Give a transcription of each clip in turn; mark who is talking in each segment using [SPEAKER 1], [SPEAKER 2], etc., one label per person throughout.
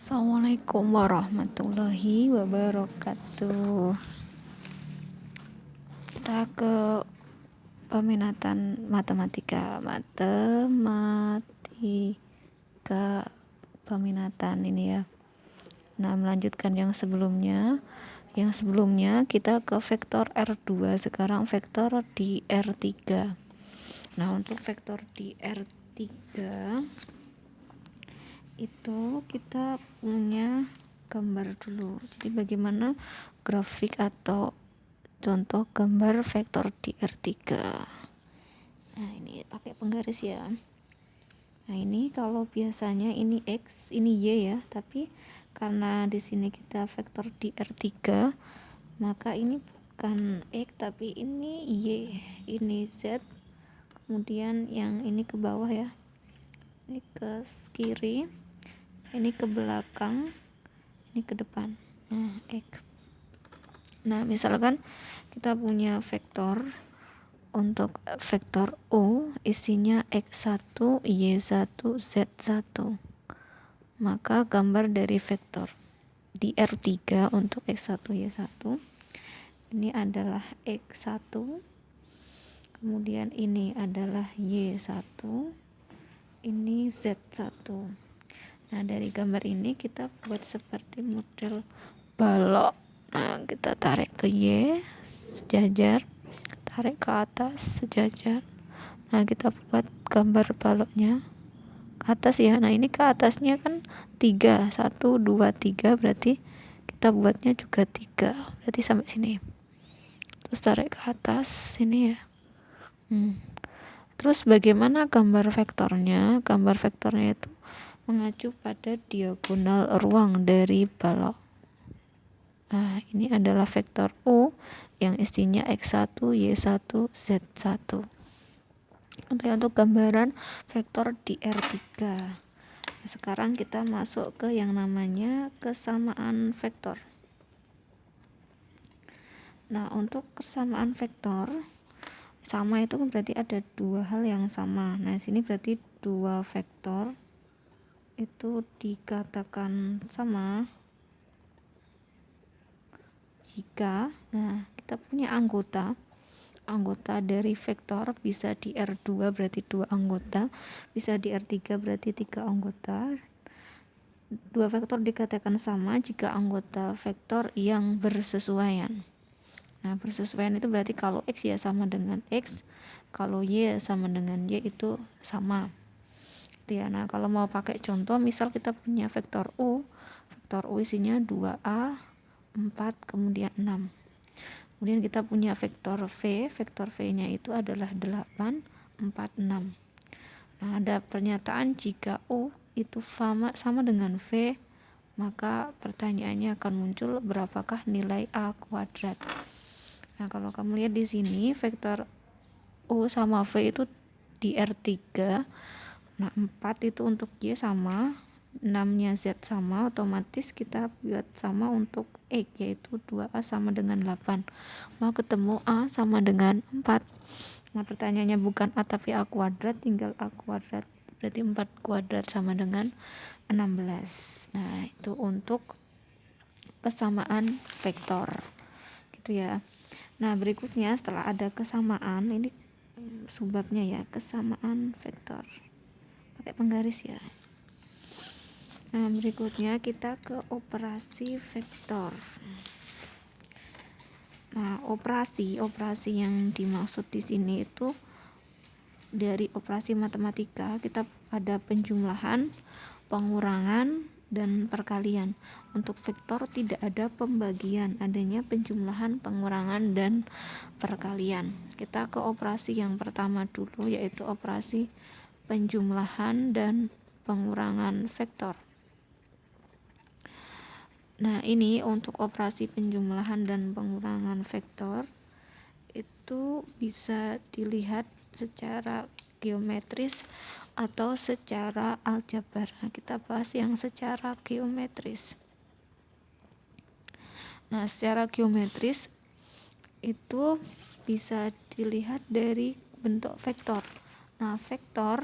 [SPEAKER 1] Assalamualaikum warahmatullahi wabarakatuh. Kita ke peminatan matematika peminatan ini ya. Nah, melanjutkan yang sebelumnya. Yang sebelumnya kita ke vektor R2, sekarang vektor di R3. Nah, untuk vektor di R3 itu kita punya gambar dulu. Jadi bagaimana grafik atau contoh gambar vektor di R3. Nah, ini pakai penggaris ya. Nah, ini kalau biasanya ini X, ini Y ya, tapi karena di sini kita vektor di R3, maka ini bukan X tapi ini Y, ini Z, kemudian yang ini ke bawah ya. Ini ke kiri, ini ke belakang, ini ke depan. Nah, X. Nah, misalkan kita punya vektor untuk vektor U isinya X1, Y1, Z1. Maka gambar dari vektor di R3 untuk X1, Y1 ini adalah X1, kemudian ini adalah Y1, ini Z1. Nah, dari gambar ini kita buat seperti model balok. Nah, kita tarik ke Y sejajar, tarik ke atas sejajar. Nah, kita buat gambar baloknya ke atas ya. Nah, ini ke atasnya kan 3, 1, 2, 3, berarti kita buatnya juga 3, berarti sampai sini. Terus tarik ke atas sini ya. Terus bagaimana gambar vektornya? Gambar vektornya itu mengacu pada diagonal ruang dari balok. Nah, ini adalah vektor U yang isinya X1, Y1, Z1. Untuk gambaran vektor di R3. Sekarang kita masuk ke yang namanya kesamaan vektor. Nah, untuk kesamaan vektor, sama itu berarti ada dua hal yang sama. Nah, sini berarti dua vektor itu dikatakan sama jika kita punya anggota dari vektor bisa di R2 berarti 2 anggota, bisa di R3 berarti 3 anggota. Dua vektor dikatakan sama jika anggota vektor yang bersesuaian. Nah, bersesuaian itu berarti kalau X ya sama dengan X, kalau Y sama dengan Y itu sama. Itu ya. Nah, kalau mau pakai contoh, misal kita punya vektor U isinya 2A, 4, kemudian 6. Kemudian kita punya vektor V-nya itu adalah 8, 4, 6. Nah, ada pernyataan jika U itu sama dengan V, maka pertanyaannya akan muncul berapakah nilai A kuadrat. Nah, kalau kamu lihat di sini vektor U sama V itu di R3. Nah, 4 itu untuk Y sama, 6-nya Z sama, otomatis kita buat sama untuk X, yaitu 2A sama dengan 8. Mau ketemu A sama dengan 4. Nah, pertanyaannya bukan A tapi A kuadrat, tinggal A kuadrat. Berarti 4 kuadrat sama dengan 16. Nah, itu untuk kesamaan vektor. Gitu ya. Nah, berikutnya setelah ada kesamaan, ini subbabnya ya, kesamaan vektor. Pakai penggaris ya. Nah, berikutnya kita ke operasi vektor. Nah, operasi yang dimaksud di sini itu dari operasi matematika kita ada penjumlahan, pengurangan, dan perkalian. Untuk vektor tidak ada pembagian, adanya penjumlahan, pengurangan, dan perkalian. Kita ke operasi yang pertama dulu, yaitu operasi penjumlahan dan pengurangan vektor. Nah, ini untuk operasi penjumlahan dan pengurangan vektor itu bisa dilihat secara geometris atau secara aljabar. Nah, kita bahas yang secara geometris. Nah, secara geometris itu bisa dilihat dari bentuk vektor. Nah, vektor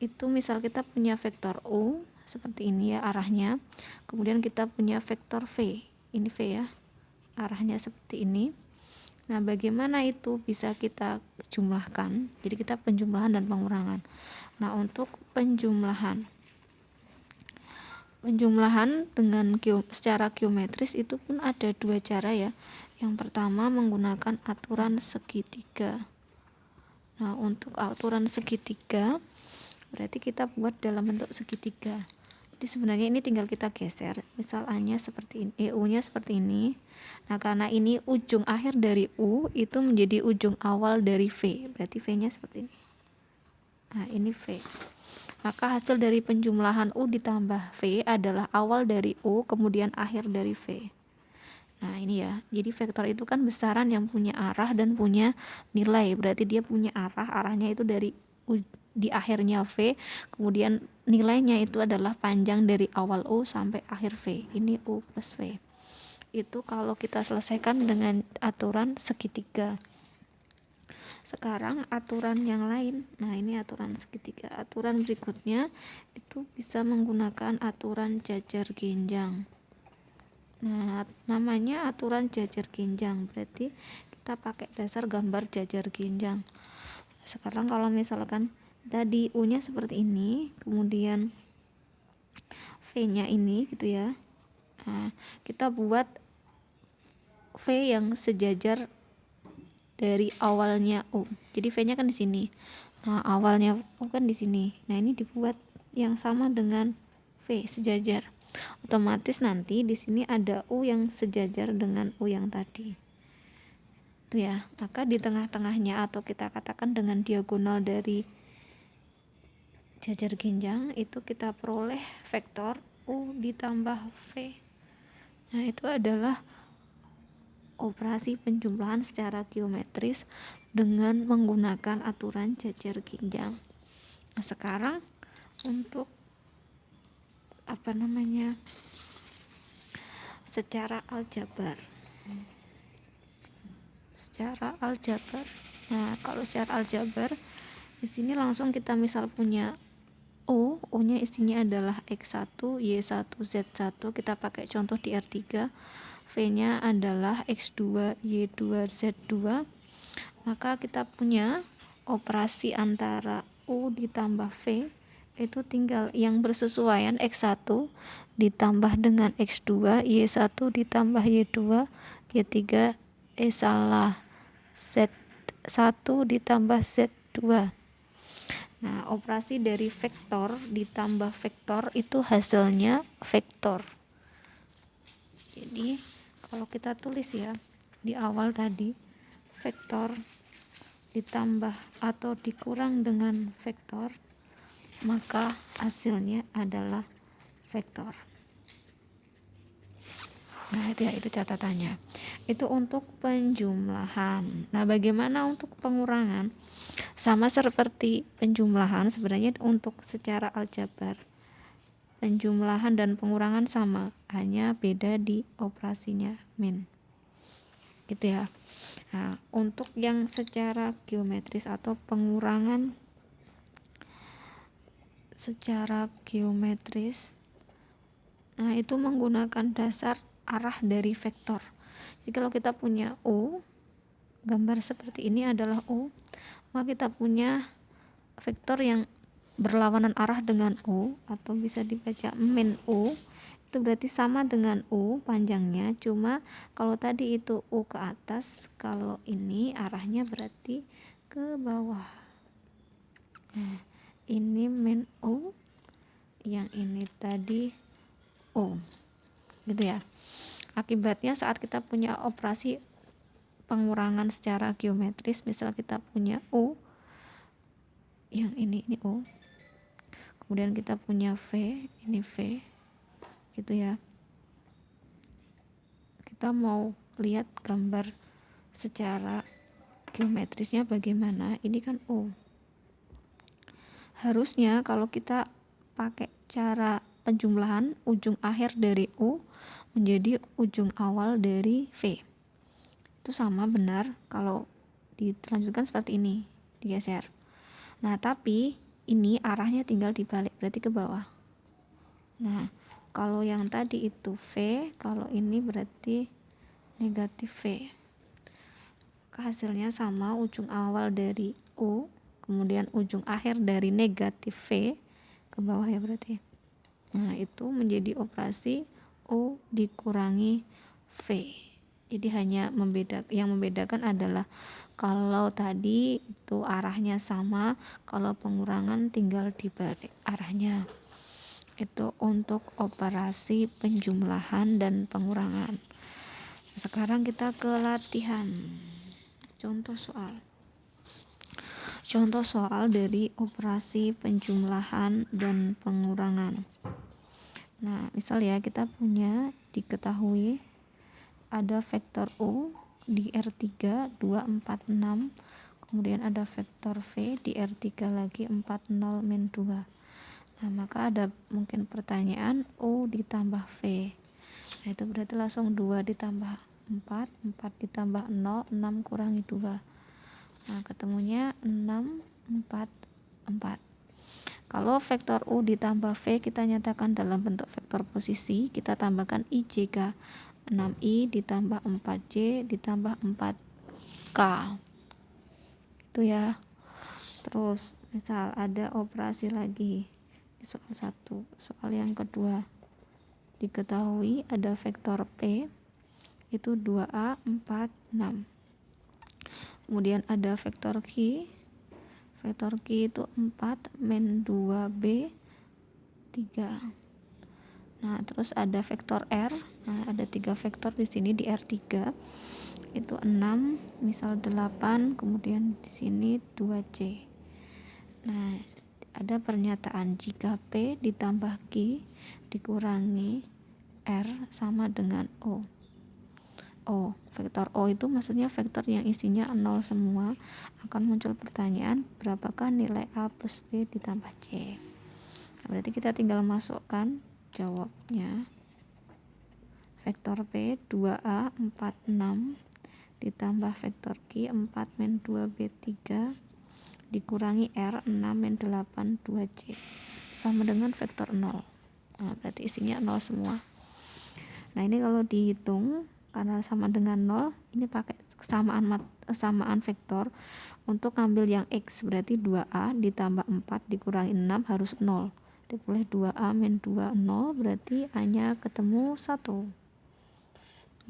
[SPEAKER 1] itu misal kita punya vektor U seperti ini ya arahnya. Kemudian kita punya vektor V, ini V ya, arahnya seperti ini. Nah, bagaimana itu bisa kita jumlahkan? Jadi kita penjumlahan dan pengurangan. Nah, untuk penjumlahan dengan secara geometris itu pun ada dua cara ya. Yang pertama menggunakan aturan segitiga. Nah, untuk aturan segitiga berarti kita buat dalam bentuk segitiga. Jadi sebenarnya ini tinggal kita geser, misalnya seperti ini, U-nya seperti ini. Nah, karena ini ujung akhir dari U itu menjadi ujung awal dari V, berarti V-nya seperti ini. Nah, ini V. Maka hasil dari penjumlahan U ditambah V adalah awal dari U, kemudian akhir dari V. Nah, ini ya. Jadi vektor itu kan besaran yang punya arah dan punya nilai. Berarti dia punya arahnya itu dari di akhirnya V, kemudian nilainya itu adalah panjang dari awal U sampai akhir V. Ini U plus V. Itu kalau kita selesaikan dengan aturan segitiga. Sekarang aturan yang lain. Nah, ini aturan segitiga. Aturan berikutnya itu bisa menggunakan aturan jajar genjang. Nah, namanya aturan jajar genjang. Berarti kita pakai dasar gambar jajar genjang. Sekarang kalau misalkan tadi U-nya seperti ini, kemudian V-nya ini gitu ya. Nah, kita buat V yang sejajar dari awalnya U. Jadi V-nya kan di sini. Nah, awalnya U kan di sini. Nah, ini dibuat yang sama dengan V sejajar. Otomatis nanti di sini ada U yang sejajar dengan U yang tadi. Itu ya. Maka di tengah-tengahnya atau kita katakan dengan diagonal dari jajar genjang itu kita peroleh vektor U ditambah V. Nah, itu adalah operasi penjumlahan secara geometris dengan menggunakan aturan jajar genjang. Nah, sekarang untuk secara aljabar. Nah, kalau secara aljabar di sini langsung kita misal punya U-nya isinya adalah X1, Y1, Z1. Kita pakai contoh di R3. V-nya adalah X2, Y2, Z2. Maka kita punya operasi antara U ditambah V itu tinggal yang bersesuaian X1 ditambah dengan X2, Y1 ditambah Y2, Y3 Z1 ditambah Z2. Nah, operasi dari vektor ditambah vektor itu hasilnya vektor. Jadi, kalau kita tulis ya, di awal tadi, vektor ditambah atau dikurang dengan vektor, maka hasilnya adalah vektor. Nah, itu catatannya. Itu untuk penjumlahan. Nah, bagaimana untuk pengurangan? Sama seperti penjumlahan, sebenarnya untuk secara aljabar penjumlahan dan pengurangan sama, hanya beda di operasinya min. Gitu ya. Nah, untuk yang secara geometris atau pengurangan secara geometris, nah itu menggunakan dasar arah dari vektor. Jadi kalau kita punya U, gambar seperti ini adalah U, maka kita punya vektor yang berlawanan arah dengan U atau bisa dibaca min U, itu berarti sama dengan U panjangnya, cuma kalau tadi itu U ke atas, kalau ini arahnya berarti ke bawah. Nah, ini min U, yang ini tadi U, gitu ya. Akibatnya saat kita punya operasi pengurangan secara geometris, misal kita punya U, yang ini U, kemudian kita punya V, ini V, gitu ya. Kita mau lihat gambar secara geometrisnya bagaimana. Ini kan U. Harusnya kalau kita pakai cara penjumlahan, ujung akhir dari U menjadi ujung awal dari V. Itu sama benar kalau dilanjutkan seperti ini, digeser. Nah, tapi ini arahnya tinggal dibalik, berarti ke bawah. Nah, kalau yang tadi itu V, kalau ini berarti negatif V. Hasilnya sama, ujung awal dari U, kemudian ujung akhir dari negatif V ke bawah ya berarti. Nah, itu menjadi operasi U dikurangi V. Jadi hanya yang membedakan adalah kalau tadi itu arahnya sama, kalau pengurangan tinggal dibalik arahnya. Itu untuk operasi penjumlahan dan pengurangan. Sekarang kita ke latihan. Contoh soal dari operasi penjumlahan dan pengurangan. Nah, misal ya, kita punya diketahui ada vektor U di R3 2, 4, 6, kemudian ada vektor V di R3 lagi 4, 0, min 2. Nah, maka ada mungkin pertanyaan U ditambah V. Nah, itu berarti langsung 2 ditambah 4, 4 ditambah 0, 6 kurangi 2. Nah, ketemunya 6, 4, 4. Kalau vektor U ditambah V kita nyatakan dalam bentuk vektor posisi, kita tambahkan IJK. 6I ditambah 4J ditambah 4K. Itu ya. Terus misal ada operasi lagi di soal 1. Soal yang kedua. Diketahui ada vektor P itu 2A 4 6. Kemudian ada vektor Q. Vektor Q itu 4 min 2B 3. Nah, terus ada vektor R. Nah, ada 3 vektor di sini di R3. Itu 6, misal 8, kemudian di sini 2C. Nah, ada pernyataan jika P ditambah Q dikurangi R sama dengan O. Vektor O itu maksudnya vektor yang isinya 0 semua. Akan muncul pertanyaan, berapakah nilai A plus B ditambah C. Nah, berarti kita tinggal masukkan jawabnya. Vektor P 2A 4 6 ditambah vektor Q 4 min 2B 3 dikurangi R 6 min 8 2C sama dengan vektor 0. Nah, berarti isinya 0 semua. Nah, ini kalau dihitung karena sama dengan 0, ini pakai kesamaan vektor. Untuk ngambil yang X berarti 2A ditambah 4 dikurangi 6 harus 0. Dipulih 2A min 2 0 berarti A-nya ketemu 1.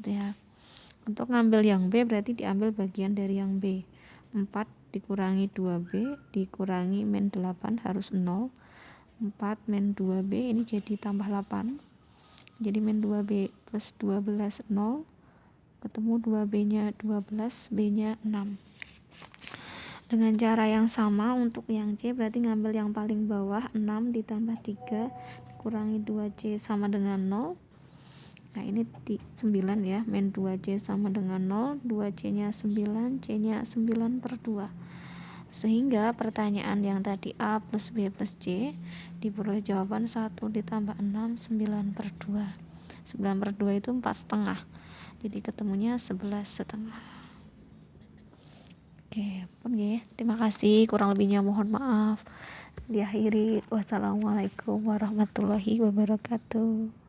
[SPEAKER 1] Gitu ya. Untuk ngambil yang B berarti diambil bagian dari yang B. 4 dikurangi 2B dikurangi min 8 harus 0. 4 min 2B ini jadi tambah 8. Jadi min 2B plus 12 0. Ketemu 2B-nya 12, B-nya 6. Dengan cara yang sama untuk yang C berarti ngambil yang paling bawah 6 ditambah 3 dikurangi 2C sama dengan 0. Nah, ini 9 ya, min 2C sama dengan 0, 2C-nya 9, C-nya 9 per 2. Sehingga pertanyaan yang tadi A plus B plus C diperoleh jawaban 1 ditambah 6, 9 per 2. 9 per 2 itu 4,5. Jadi ketemunya 11,5. Oke, pun ya. Terima kasih, kurang lebihnya mohon maaf. Diakhiri, wassalamualaikum warahmatullahi wabarakatuh.